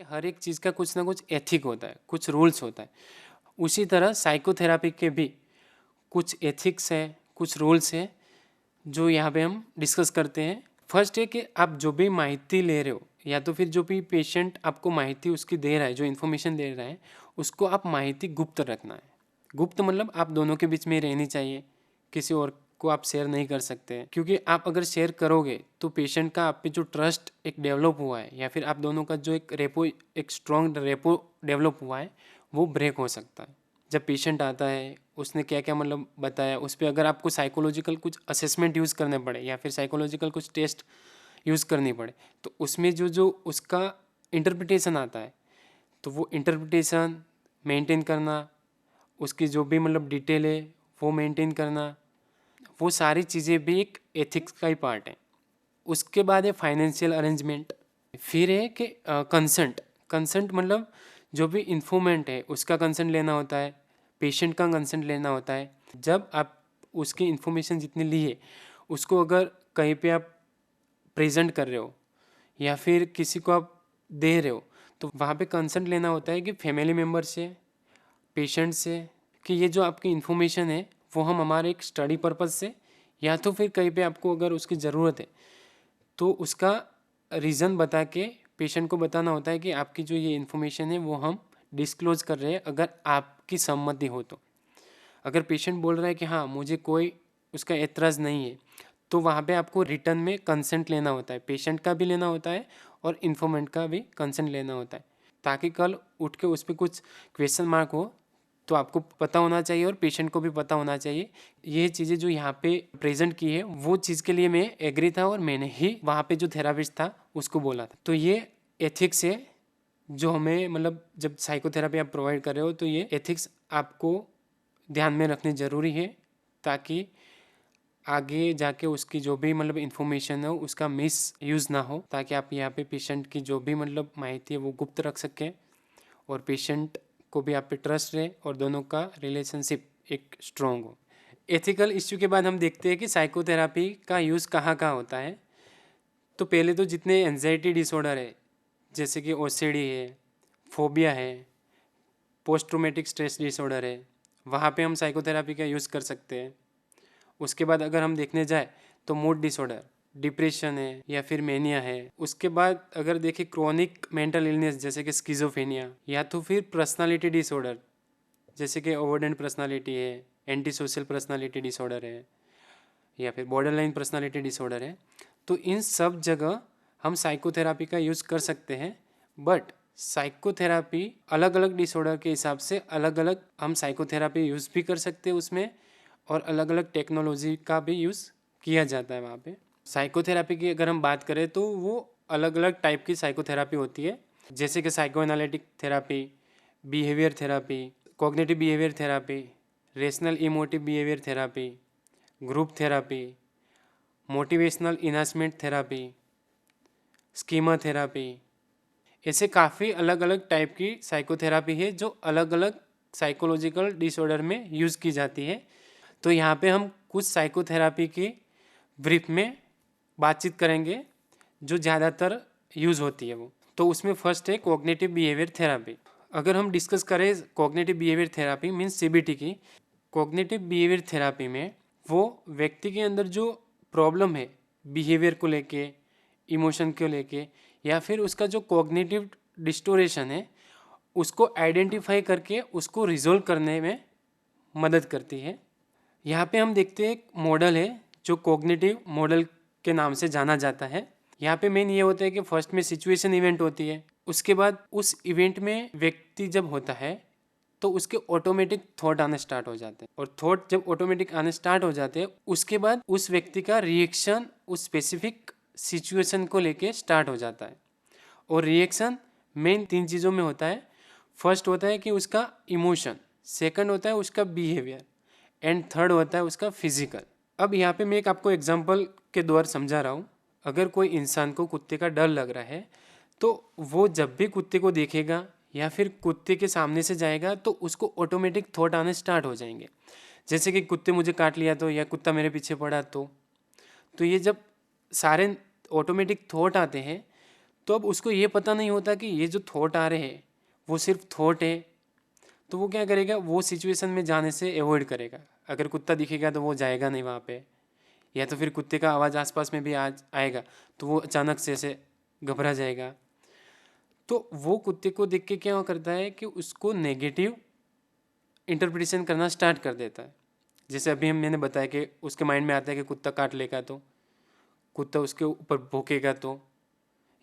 हर एक चीज़ का कुछ ना कुछ एथिक होता है, कुछ रूल्स होता है। उसी तरह साइकोथेरापी के भी कुछ एथिक्स है, कुछ रूल्स है जो यहाँ पे हम डिस्कस करते हैं। फर्स्ट है कि आप जो भी माहिती ले रहे हो या तो फिर जो भी पेशेंट आपको माहिती उसकी दे रहा है, जो इन्फॉर्मेशन दे रहा है, उसको आप माहिती गुप्त रखना है। गुप्त मतलब आप दोनों के बीच में रहनी चाहिए, किसी और को आप शेयर नहीं कर सकते, क्योंकि आप अगर शेयर करोगे तो पेशेंट का आप पे जो ट्रस्ट एक डेवलप हुआ है या फिर आप दोनों का जो एक स्ट्रॉन्ग रेपो डेवलप हुआ है वो ब्रेक हो सकता है। जब पेशेंट आता है उसने क्या क्या मतलब बताया, उस पर अगर आपको साइकोलॉजिकल कुछ असेसमेंट यूज़ करने पड़े या फिर साइकोलॉजिकल कुछ टेस्ट यूज़ करनी पड़े, तो उसमें जो जो उसका इंटरप्रिटेशन आता है, तो वो इंटरप्रिटेशन मेंटेन करना, उसकी जो भी मतलब डिटेल है वो मेंटेन करना, वो सारी चीज़ें भी एक एथिक्स का ही पार्ट है। उसके बाद है फाइनेंशियल अरेंजमेंट। फिर है कि कंसेंट। कंसेंट मतलब जो भी इन्फॉर्मेंट है उसका कंसेंट लेना होता है, पेशेंट का कंसेंट लेना होता है। जब आप उसकी इन्फॉर्मेशन जितनी ली है उसको अगर कहीं पे आप प्रेजेंट कर रहे हो या फिर किसी को आप दे रहे हो, तो वहाँ पे कंसेंट लेना होता है कि फैमिली मेम्बर से, पेशेंट से, कि ये जो आपकी इन्फॉर्मेशन है वो हम हमारे एक स्टडी पर्पज़ से या तो फिर कहीं पे आपको अगर उसकी ज़रूरत है तो उसका रीज़न बता के पेशेंट को बताना होता है कि आपकी जो ये इन्फॉर्मेशन है वो हम डिस्क्लोज़ कर रहे हैं अगर आपकी सम्मति हो तो। अगर पेशेंट बोल रहा है कि हाँ मुझे कोई उसका एतराज़ नहीं है, तो वहाँ पे आपको रिटर्न में कंसेंट लेना होता है, पेशेंट का भी लेना होता है और इन्फॉर्मेंट का भी कंसेंट लेना होता है, ताकि कल उठ के उस पर कुछ क्वेश्चन मार्क हो तो आपको पता होना चाहिए और पेशेंट को भी पता होना चाहिए। ये चीज़ें जो यहाँ पे प्रेजेंट की है वो चीज़ के लिए मैं एग्री था और मैंने ही वहाँ पे जो थेरापिस्ट था उसको बोला था। तो ये एथिक्स है जो हमें मतलब जब साइकोथेरापी आप प्रोवाइड कर रहे हो तो ये एथिक्स आपको ध्यान में रखनी ज़रूरी है, ताकि आगे जाके उसकी जो भी मतलब इन्फॉर्मेशन हो उसका मिस यूज़ ना हो, ताकि आप यहाँ पे पेशेंट की जो भी मतलब माहिती है वो गुप्त रख सकें और पेशेंट को भी आप पे ट्रस्ट रहे और दोनों का रिलेशनशिप एक स्ट्रॉन्ग हो। एथिकल इश्यू के बाद हम देखते हैं कि साइकोथेरापी का यूज़ कहाँ कहाँ होता है। तो पहले तो जितने एंजाइटी डिसऑर्डर है, जैसे कि ओसीडी है, फोबिया है, पोस्ट ट्रोमेटिक स्ट्रेस डिसऑर्डर है, वहाँ पे हम साइकोथेरापी का यूज़ कर सकते हैं। उसके बाद अगर हम देखने जाए तो मूड डिसऑर्डर, डिप्रेशन है या फिर मेनिया है। उसके बाद अगर देखें क्रोनिक मेंटल इलनेस जैसे कि स्किज़ोफ्रेनिया या तो फिर पर्सनालिटी डिसऑर्डर जैसे कि ओवरडेंट पर्सनालिटी है, एंटी सोशल पर्सनालिटी डिसऑर्डर है या फिर बॉर्डरलाइन पर्सनालिटी डिसऑर्डर है, तो इन सब जगह हम साइकोथेरापी का यूज़ कर सकते हैं। बट साइकोथेरापी अलग अलग डिसऑर्डर के हिसाब से अलग अलग हम साइकोथेरापी यूज़ भी कर सकते हैं उसमें, और अलग अलग टेक्नोलॉजी का भी यूज़ किया जाता है वहाँ पे। साइकोथेरापी की अगर हम बात करें तो वो अलग अलग टाइप की साइकोथेरापी होती है, जैसे कि psycho analytic therapy, behaviour therapy, cognitive behaviour therapy, rational emotive behaviour therapy, group therapy, motivational enhancement therapy, schema therapy. ऐसे काफ़ी अलग अलग टाइप की साइकोथेरापी है जो अलग अलग साइकोलॉजिकल डिसऑर्डर में यूज़ की जाती है। तो यहाँ पे हम कुछ साइकोथेरापी की ब्रीफ में बातचीत करेंगे जो ज़्यादातर यूज़ होती है वो। तो उसमें फर्स्ट है कॉग्निटिव बिहेवियर थेरापी। अगर हम डिस्कस करें cognitive behaviour therapy means CBT की, कॉग्निटिव बिहेवियर थेरापी में वो व्यक्ति के अंदर जो प्रॉब्लम है बिहेवियर को लेके, इमोशन को लेके, या फिर उसका जो कॉग्निटिव डिस्टोरेशन है उसको आइडेंटिफाई करके उसको रिजोल्व करने में मदद करती है। यहाँ पे हम देखते हैं एक मॉडल है जो कॉग्निटिव मॉडल के नाम से जाना जाता है। यहाँ पे मेन ये होता है कि फर्स्ट में सिचुएशन इवेंट होती है, उसके बाद उस इवेंट में व्यक्ति जब होता है तो उसके ऑटोमेटिक थॉट आने स्टार्ट हो जाते हैं, और थॉट जब ऑटोमेटिक आने स्टार्ट हो जाते हैं उसके बाद उस व्यक्ति का रिएक्शन उस स्पेसिफिक सिचुएशन को लेके स्टार्ट हो जाता है। और रिएक्शन मेन 3 चीज़ों में होता है। फर्स्ट होता है कि उसका इमोशन, सेकंड होता है उसका बिहेवियर, एंड थर्ड होता है उसका फिजिकल। अब यहाँ पे मैं एक आपको एग्जांपल के द्वारा समझा रहा हूँ। अगर कोई इंसान को कुत्ते का डर लग रहा है तो वो जब भी कुत्ते को देखेगा या फिर कुत्ते के सामने से जाएगा तो उसको ऑटोमेटिक थॉट आने स्टार्ट हो जाएंगे, जैसे कि कुत्ते मुझे काट लिया तो, या कुत्ता मेरे पीछे पड़ा तो ये जब सारे ऑटोमेटिक थॉट आते हैं तो अब उसको ये पता नहीं होता कि ये जो थॉट आ रहे हैं वो सिर्फ थॉट है, तो वो क्या करेगा, वो सिचुएशन में जाने से अवॉइड करेगा। अगर कुत्ता दिखेगा तो वो जाएगा नहीं वहाँ पे, या तो फिर कुत्ते का आवाज़ आसपास में भी आएगा तो वो अचानक से ऐसे घबरा जाएगा। तो वो कुत्ते को देख के क्या करता है कि उसको नेगेटिव इंटरप्रिटेशन करना स्टार्ट कर देता है। जैसे अभी मैंने बताया कि उसके माइंड में आता है कि कुत्ता काट लेगा तो, कुत्ता उसके ऊपर भौंकेगा तो,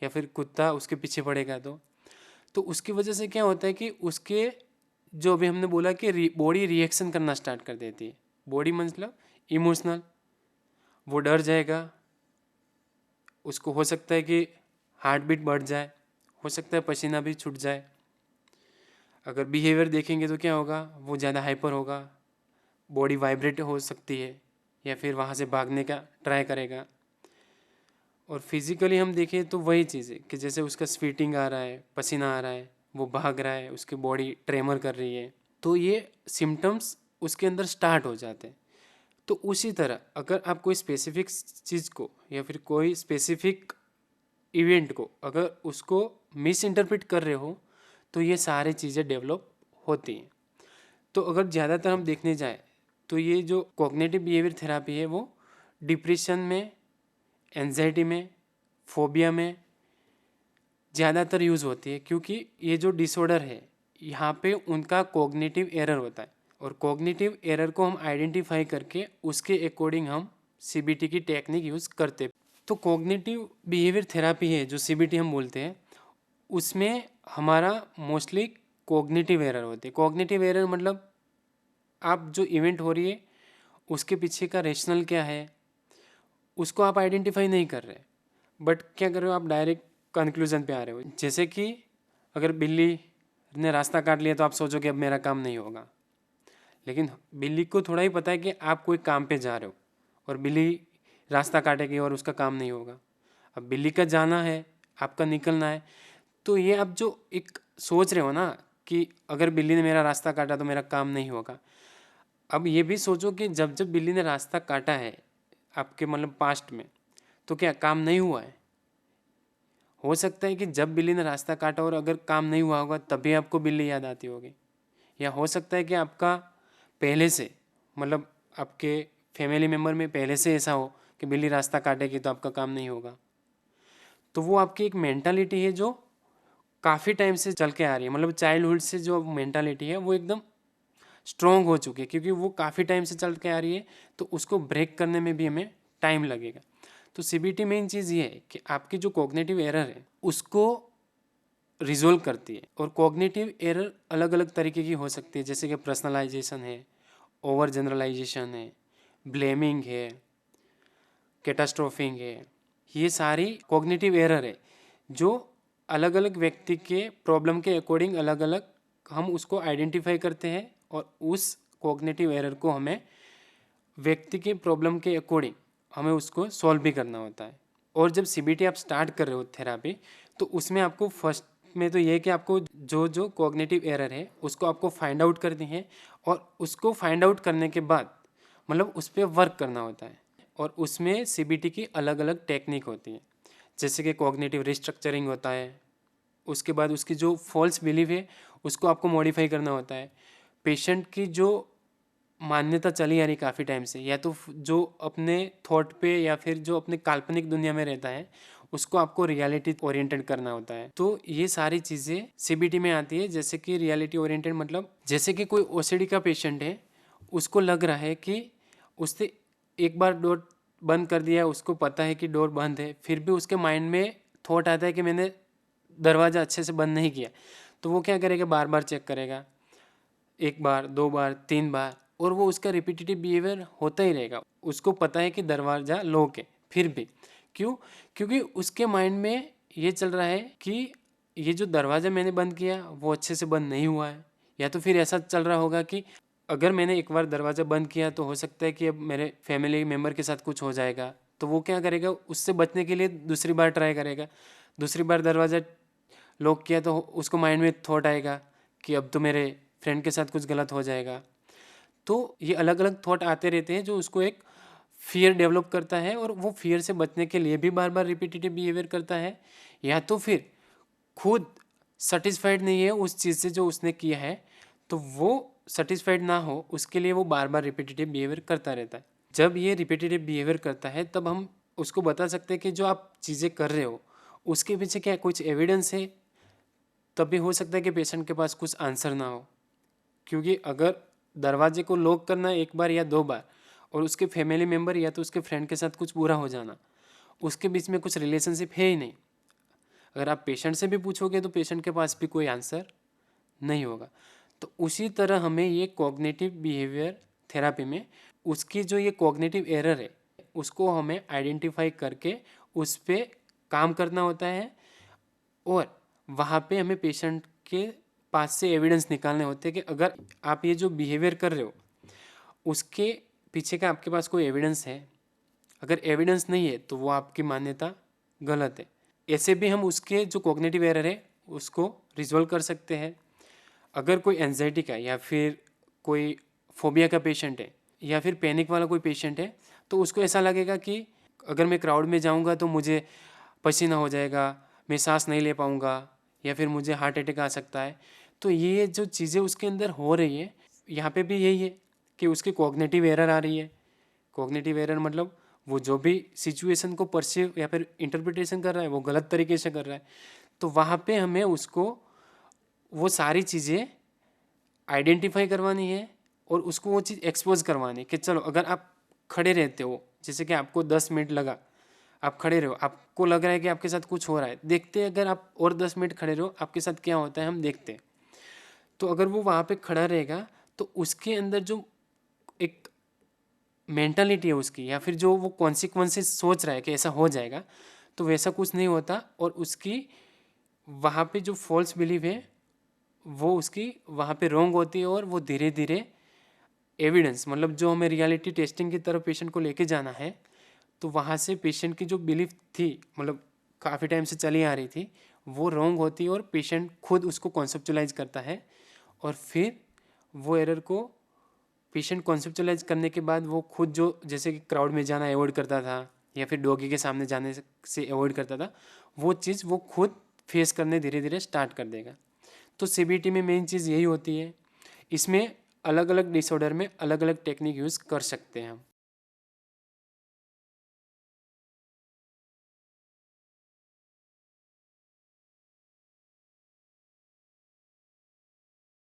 या फिर कुत्ता उसके पीछे पड़ेगा तो उसकी वजह से क्या होता है कि उसके जो अभी हमने बोला कि बॉडी रिएक्शन करना स्टार्ट कर देती है। बॉडी मतलब इमोशनल, वो डर जाएगा, उसको हो सकता है कि हार्ट बीट बढ़ जाए, हो सकता है पसीना भी छूट जाए। अगर बिहेवियर देखेंगे तो क्या होगा, वो ज़्यादा हाइपर होगा, बॉडी वाइब्रेट हो सकती है, या फिर वहाँ से भागने का ट्राई करेगा। और फिजिकली हम देखें तो वही चीज़ है कि जैसे उसका स्वेटिंग आ रहा है, पसीना आ रहा है, वो भाग रहा है, उसकी बॉडी ट्रेमर कर रही है, तो ये सिम्टम्स उसके अंदर स्टार्ट हो जाते हैं। तो उसी तरह अगर आप कोई स्पेसिफिक चीज़ को या फिर कोई स्पेसिफिक इवेंट को अगर उसको मिस इंटरप्रेट कर रहे हो तो ये सारी चीज़ें डेवलप होती हैं। तो अगर ज़्यादातर हम देखने जाए तो ये जो कॉग्निटिव बिहेवियर थेरापी है वो डिप्रेशन में, एंजाइटी में, फोबिया में ज़्यादातर यूज़ होती है, क्योंकि ये जो डिसऑर्डर है यहाँ पे उनका कॉग्निटिव एरर होता है, और कॉग्निटिव एरर को हम आइडेंटिफाई करके उसके अकॉर्डिंग हम सीबीटी की टेक्निक यूज़ करते हैं। तो कॉग्निटिव बिहेवियर थेरापी है जो सीबीटी हम बोलते हैं, उसमें हमारा मोस्टली कॉग्निटिव एरर होते हैं। कॉग्निटिव एरर मतलब आप जो इवेंट हो रही है उसके पीछे का रेशनल क्या है उसको आप आइडेंटिफाई नहीं कर रहे, बट क्या कर रहे हो, आप डायरेक्ट कंक्लूजन पे आ रहे हो। जैसे कि अगर बिल्ली ने रास्ता काट लिया तो आप सोचो कि अब मेरा काम नहीं होगा, लेकिन बिल्ली को थोड़ा ही पता है कि आप कोई काम पे जा रहे हो और बिल्ली रास्ता काटेगी और उसका काम नहीं होगा। अब बिल्ली का जाना है, आपका निकलना है, तो ये आप जो एक सोच रहे हो ना कि अगर बिल्ली ने मेरा रास्ता काटा तो मेरा काम नहीं होगा, अब ये भी सोचो कि जब जब बिल्ली ने रास्ता काटा है आपके मतलब पास्ट में, तो क्या काम नहीं हुआ है? हो सकता है कि जब बिल्ली ने रास्ता काटा और अगर काम नहीं हुआ होगा तभी आपको बिल्ली याद आती होगी, या हो सकता है कि आपका पहले से मतलब आपके फैमिली मेम्बर में पहले से ऐसा हो कि बिल्ली रास्ता काटेगी तो आपका काम नहीं होगा। तो वो आपकी एक मेंटालिटी है जो काफ़ी टाइम से चल के आ रही है, मतलब चाइल्डहुड से जो मेंटालिटी है वो एकदम स्ट्रॉन्ग हो चुकी है, क्योंकि वो काफ़ी टाइम से चल के आ रही है, तो उसको ब्रेक करने में भी हमें टाइम लगेगा। तो सीबीटी मेन चीज़ ये है कि आपकी जो कॉग्निटिव एरर है उसको रिजोल्व करती है। और कॉग्निटिव एरर अलग अलग तरीके की हो सकती है, जैसे कि पर्सनलाइजेशन है, ओवर जनरलाइजेशन है, ब्लेमिंग है, कैटास्ट्रोफिंग है। ये सारी कॉग्निटिव एरर है जो अलग अलग व्यक्ति के प्रॉब्लम के अकॉर्डिंग अलग अलग हम उसको आइडेंटिफाई करते हैं, और उस कॉग्निटिव एरर को हमें व्यक्ति के प्रॉब्लम के अकॉर्डिंग हमें उसको सॉल्व भी करना होता है। और जब सीबीटी आप स्टार्ट कर रहे हो थेरापी, तो उसमें आपको फर्स्ट में तो ये है कि आपको जो जो कॉग्निटिव एरर है उसको आपको फाइंड आउट करनी है, और उसको फाइंड आउट करने के बाद मतलब उस पर वर्क करना होता है। और उसमें सीबीटी की अलग अलग टेक्निक होती है, जैसे कि कॉग्निटिव रिस्ट्रक्चरिंग होता है, उसके बाद उसकी जो फॉल्स बिलीफ है उसको आपको मॉडिफाई करना होता है। पेशेंट की जो मान्यता चली आ रही काफ़ी टाइम से, या तो जो अपने थॉट पे या फिर जो अपने काल्पनिक दुनिया में रहता है उसको आपको रियलिटी ओरिएंटेड करना होता है। तो ये सारी चीज़ें सीबीटी में आती है। जैसे कि रियलिटी ओरिएंटेड मतलब जैसे कि कोई ओसीडी का पेशेंट है, उसको लग रहा है कि उसने एक बार डोर बंद कर दिया, उसको पता है कि डोर बंद है, फिर भी उसके माइंड में थॉट आता है कि मैंने दरवाज़ा अच्छे से बंद नहीं किया, तो वो क्या करेगा, बार बार चेक करेगा, एक बार, दो बार, तीन बार, और वो उसका रिपीटेटिव बिहेवियर होता ही रहेगा। उसको पता है कि दरवाज़ा लॉक है, फिर भी क्यों? क्योंकि उसके माइंड में ये चल रहा है कि ये जो दरवाज़ा मैंने बंद किया वो अच्छे से बंद नहीं हुआ है, या तो फिर ऐसा चल रहा होगा कि अगर मैंने एक बार दरवाज़ा बंद किया तो हो सकता है कि अब मेरे फैमिली मेम्बर के साथ कुछ हो जाएगा, तो वो क्या करेगा, उससे बचने के लिए दूसरी बार ट्राई करेगा। दूसरी बार दरवाज़ा लॉक किया तो उसको माइंड में थॉट आएगा कि अब तो मेरे फ्रेंड के साथ कुछ गलत हो जाएगा। तो ये अलग अलग थॉट आते रहते हैं जो उसको एक फियर डेवलप करता है, और वो फियर से बचने के लिए भी बार बार रिपीटेटिव बिहेवियर करता है, या तो फिर खुद सेटिस्फाइड नहीं है उस चीज़ से जो उसने किया है, तो वो सेटिस्फाइड ना हो उसके लिए वो बार बार रिपीटेटिव बिहेवियर करता रहता है। जब ये रिपीटेटिव बिहेवियर करता है तब हम उसको बता सकते हैं कि जो आप चीज़ें कर रहे हो उसके पीछे क्या कुछ एविडेंस है। तब भी हो सकता है कि पेशेंट के पास कुछ आंसर ना हो, क्योंकि अगर दरवाजे को लॉक करना एक बार या 2 बार और उसके फैमिली मेम्बर या तो उसके फ्रेंड के साथ कुछ बुरा हो जाना, उसके बीच में कुछ रिलेशनशिप है ही नहीं। अगर आप पेशेंट से भी पूछोगे तो पेशेंट के पास भी कोई आंसर नहीं होगा। तो उसी तरह हमें ये कॉग्निटिव बिहेवियर थेरापी में उसकी जो ये कॉग्निटिव एरर है उसको हमें आइडेंटिफाई करके उस पर काम करना होता है, और वहाँ पे हमें पेशेंट के पास से एविडेंस निकालने होते हैं कि अगर आप ये जो बिहेवियर कर रहे हो उसके पीछे का आपके पास कोई एविडेंस है। अगर एविडेंस नहीं है तो वो आपकी मान्यता गलत है। ऐसे भी हम उसके जो कॉग्निटिव एरर है उसको रिजॉल्व कर सकते हैं। अगर कोई एंजाइटी का या फिर कोई फोबिया का पेशेंट है या फिर पैनिक वाला कोई पेशेंट है, तो उसको ऐसा लगेगा कि अगर मैं क्राउड में जाऊंगा तो मुझे पसीना हो जाएगा, मैं सांस नहीं ले पाऊंगा, या फिर मुझे हार्ट अटैक आ सकता है। तो ये जो चीज़ें उसके अंदर हो रही है, यहाँ पे भी यही है कि उसकी कॉग्निटिव एरर आ रही है। कॉग्निटिव एरर मतलब वो जो भी सिचुएशन को परसीव या फिर इंटरप्रिटेशन कर रहा है वो गलत तरीके से कर रहा है। तो वहाँ पे हमें उसको वो सारी चीज़ें आइडेंटिफाई करवानी है और उसको वो चीज़ एक्सपोज करवानी है कि चलो अगर आप खड़े रहते हो, जैसे कि आपको 10 मिनट लगा, आप खड़े रहो, आपको लग रहा है कि आपके साथ कुछ हो रहा है, देखते हैं अगर आप और 10 मिनट खड़े रहो आपके साथ क्या होता है, हम देखते हैं। तो अगर वो वहाँ पे खड़ा रहेगा तो उसके अंदर जो एक मेंटालिटी है उसकी, या फिर जो वो कॉन्सिक्वेंसेस सोच रहा है कि ऐसा हो जाएगा, तो वैसा कुछ नहीं होता। और उसकी वहाँ पे जो फॉल्स बिलीव है वो उसकी वहाँ पे रॉन्ग होती है, और वो धीरे धीरे एविडेंस मतलब जो हमें रियलिटी टेस्टिंग की तरफ पेशेंट को लेके जाना है, तो वहाँ से पेशेंट की जो बिलीफ थी मतलब काफ़ी टाइम से चली आ रही थी वो रॉन्ग होती है, और पेशेंट खुद उसको कॉन्सेप्चुलाइज करता है। और फिर वो एरर को पेशेंट कॉन्सेप्चुलाइज करने के बाद वो खुद जो जैसे कि क्राउड में जाना अवॉइड करता था या फिर डॉगी के सामने जाने से अवॉइड करता था, वो चीज़ वो खुद फेस करने धीरे धीरे स्टार्ट कर देगा। तो सीबीटी में मेन चीज़ यही होती है। इसमें अलग अलग डिसऑर्डर में अलग अलग टेक्निक यूज़ कर सकते हैं हम।